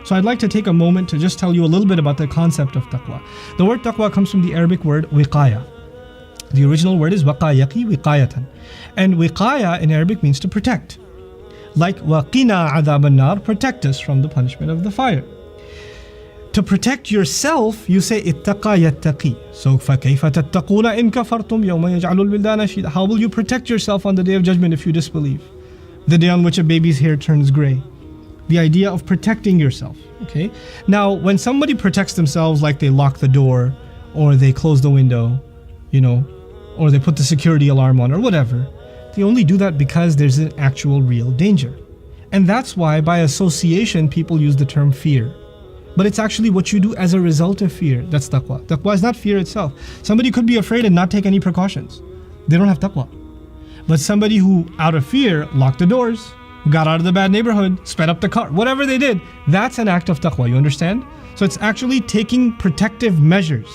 So I'd like to take a moment to just tell you a little bit about the concept of taqwa. The word taqwa comes from the Arabic word wiqaya. The original word is waqayaki wiqayatan. And wiqaya in Arabic means to protect. Like waqina adhab an-nar, protect us from the punishment of the fire. To protect yourself, you say ittaqa yattaqi. So فَكَيْفَ تَتَّقُونَ إِن كَفَرْتُمْ يَوْمَ يَجْعَلُ الْوِلْدَانَ شِيبًا. How will you protect yourself on the day of judgment if you disbelieve? The day on which a baby's hair turns gray. The idea of protecting yourself. Okay. Now, when somebody protects themselves, like they lock the door, or they close the window, or they put the security alarm on, or whatever, they only do that because there's an actual real danger. And that's why, by association, people use the term fear. But it's actually what you do as a result of fear. That's taqwa. Taqwa is not fear itself. Somebody could be afraid and not take any precautions. They don't have taqwa. But somebody who, out of fear, locked the doors, got out of the bad neighborhood, sped up the car, whatever they did, that's an act of taqwa. You understand? So it's actually taking protective measures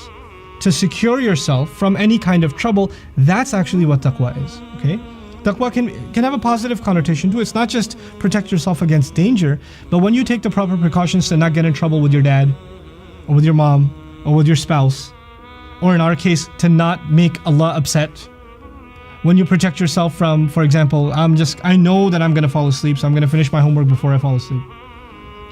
to secure yourself from any kind of trouble. That's actually what taqwa is. Okay? Taqwa can have a positive connotation too. It's not just protect yourself against danger, but when you take the proper precautions to not get in trouble with your dad, or with your mom, or with your spouse, or in our case, to not make Allah upset. When you protect yourself from, for example, I know that I'm going to fall asleep, so I'm going to finish my homework before I fall asleep.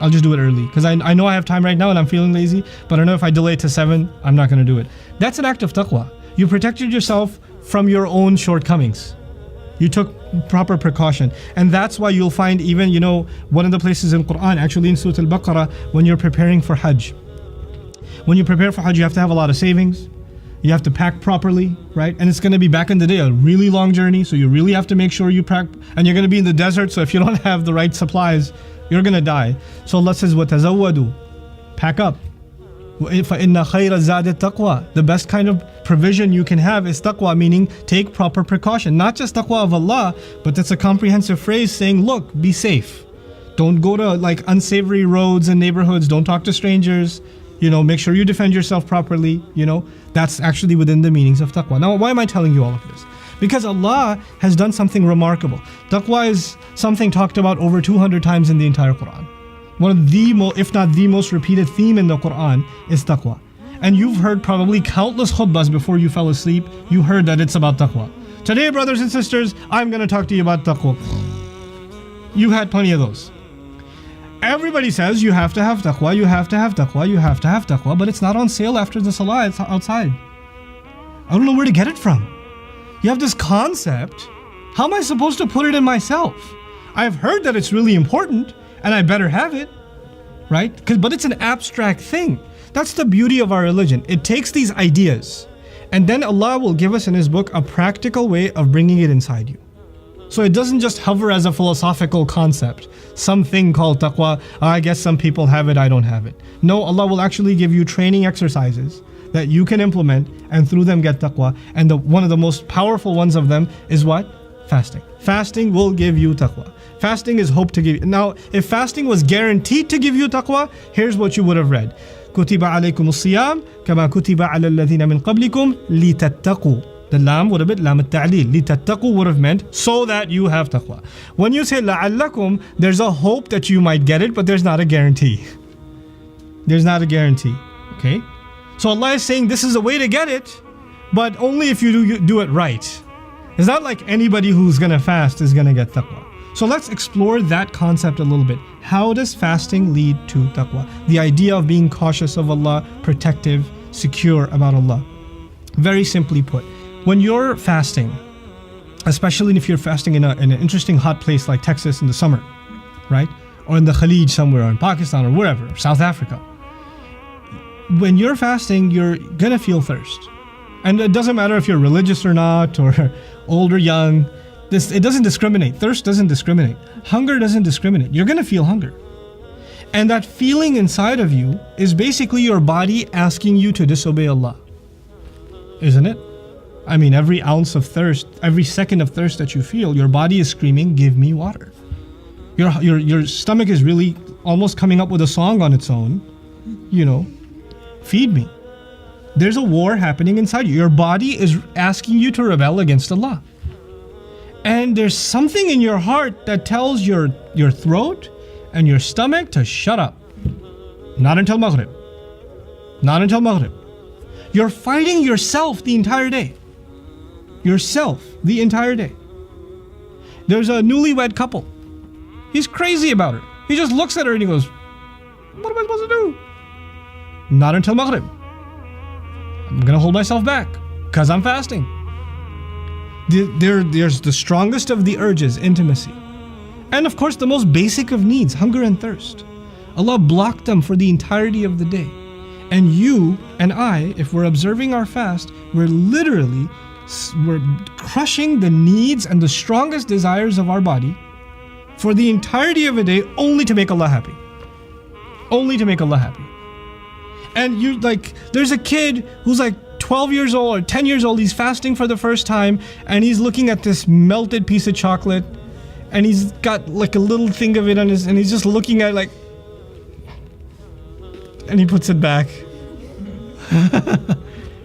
I'll just do it early, because I know I have time right now and I'm feeling lazy, but I know if I delay it to 7, I'm not going to do it. That's an act of taqwa. You protected yourself from your own shortcomings. You took proper precaution. And that's why you'll find even, one of the places in Quran, actually in Surah Al-Baqarah, when you're preparing for Hajj. When you prepare for Hajj, you have to have a lot of savings. You have to pack properly, right? And it's going to be, back in the day, a really long journey. So you really have to make sure you pack. And you're going to be in the desert. So if you don't have the right supplies, you're going to die. So Allah says, وَتَزَوَّدُوا. Pack up. فَإِنَّ خَيْرَ الزَّادِ التَّقْوَى. The best kind of provision you can have is taqwa, meaning take proper precaution. Not just taqwa of Allah, but that's a comprehensive phrase saying, look, be safe. Don't go to unsavory roads and neighborhoods. Don't talk to strangers. Make sure you defend yourself properly. That's actually within the meanings of taqwa. Now, why am I telling you all of this? Because Allah has done something remarkable. Taqwa is something talked about over 200 times in the entire Quran. One of the if not the most repeated theme in the Quran is taqwa. And you've heard probably countless khutbahs before you fell asleep. You heard that it's about taqwa. Today, brothers and sisters, I'm going to talk to you about taqwa. You've had plenty of those. Everybody says you have to have taqwa, you have to have taqwa, you have to have taqwa, but it's not on sale after the salah, it's outside. I don't know where to get it from. You have this concept. How am I supposed to put it in myself? I've heard that it's really important, and I better have it, right? But it's an abstract thing. That's the beauty of our religion. It takes these ideas, and then Allah will give us in His book a practical way of bringing it inside you. So it doesn't just hover as a philosophical concept, something called taqwa. I guess some people have it, I don't have it. No, Allah will actually give you training exercises that you can implement, and through them get taqwa. And one of the most powerful ones of them is what? Fasting. Fasting will give you taqwa. Fasting is hope to give you. Now, if fasting was guaranteed to give you taqwa, here's what you would have read. كُتِبَ عَلَيْكُمُ الصِّيَامُ كَمَا كُتِبَ عَلَى الَّذِينَ مِن قَبْلِكُمْ لِتَتَّقُوا. The lam would have been lam al-ta'leel. لِتَتَّقُوا would have meant so that you have taqwa. When you say لَعَلَّكُمْ, there's a hope that you might get it, but there's not a guarantee. There's not a guarantee. Okay? So Allah is saying this is a way to get it, but only if you do it right. It's not like anybody who's going to fast is going to get taqwa. So let's explore that concept a little bit. How does fasting lead to taqwa? The idea of being cautious of Allah, protective, secure about Allah. Very simply put, when you're fasting, especially if you're fasting in an interesting hot place like Texas in the summer, right? Or in the Khalij somewhere, or in Pakistan, or wherever, South Africa. When you're fasting, you're gonna feel thirst. And it doesn't matter if you're religious or not, or old or young. It doesn't discriminate. Thirst doesn't discriminate. Hunger doesn't discriminate. You're gonna feel hunger. And that feeling inside of you is basically your body asking you to disobey Allah. Isn't it? I mean, every ounce of thirst, every second of thirst that you feel, your body is screaming, give me water. Your stomach is really almost coming up with a song on its own. Feed me. There's a war happening inside you. Your body is asking you to rebel against Allah. And there's something in your heart that tells your throat and your stomach to shut up. Not until Maghrib. Not until Maghrib. You're fighting yourself the entire day. Yourself the entire day. There's a newlywed couple. He's crazy about her. He just looks at her and he goes, what am I supposed to do? Not until Maghrib. I'm gonna hold myself back because I'm fasting. There's the strongest of the urges, intimacy. And of course the most basic of needs, hunger and thirst. Allah blocked them for the entirety of the day. And you and I, if we're observing our fast, we're crushing the needs and the strongest desires of our body for the entirety of a day, only to make Allah happy. Only to make Allah happy. And you there's a kid who's 12 years old or 10 years old, he's fasting for the first time, and he's looking at this melted piece of chocolate, and he's got a little thing of it on his, and he's just looking at and he puts it back.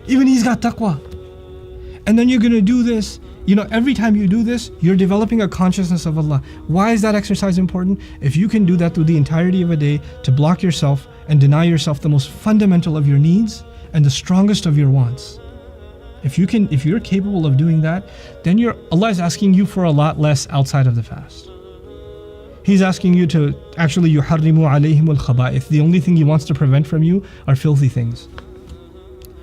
Even he's got taqwa. And then you're gonna do this. Every time you do this, you're developing a consciousness of Allah. Why is that exercise important? If you can do that through the entirety of a day, to block yourself and deny yourself the most fundamental of your needs and the strongest of your wants. If you're capable of doing that, then Allah is asking you for a lot less outside of the fast. He's asking you to actually yuharrimu alayhim al-khaba'ith. The only thing He wants to prevent from you are filthy things.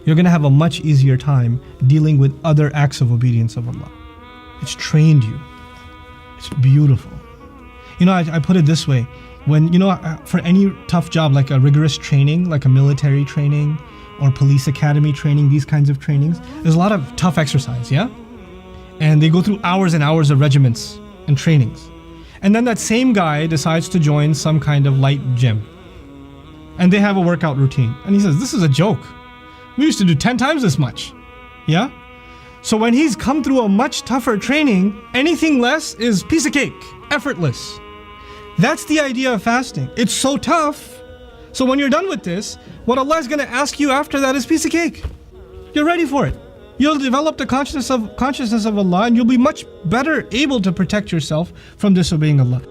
You're going to have a much easier time dealing with other acts of obedience of Allah. It's trained you. It's beautiful. I put it this way. When, for any tough job, like a rigorous training, like a military training or police academy training, these kinds of trainings, there's a lot of tough exercise, yeah? And they go through hours and hours of regiments and trainings. And then that same guy decides to join some kind of light gym. And they have a workout routine. And he says, this is a joke. We used to do 10 times this much. Yeah? So when he's come through a much tougher training, anything less is piece of cake, effortless. That's the idea of fasting. It's so tough. So when you're done with this, what Allah is going to ask you after that is piece of cake. You're ready for it. You'll develop the consciousness of Allah, and you'll be much better able to protect yourself from disobeying Allah.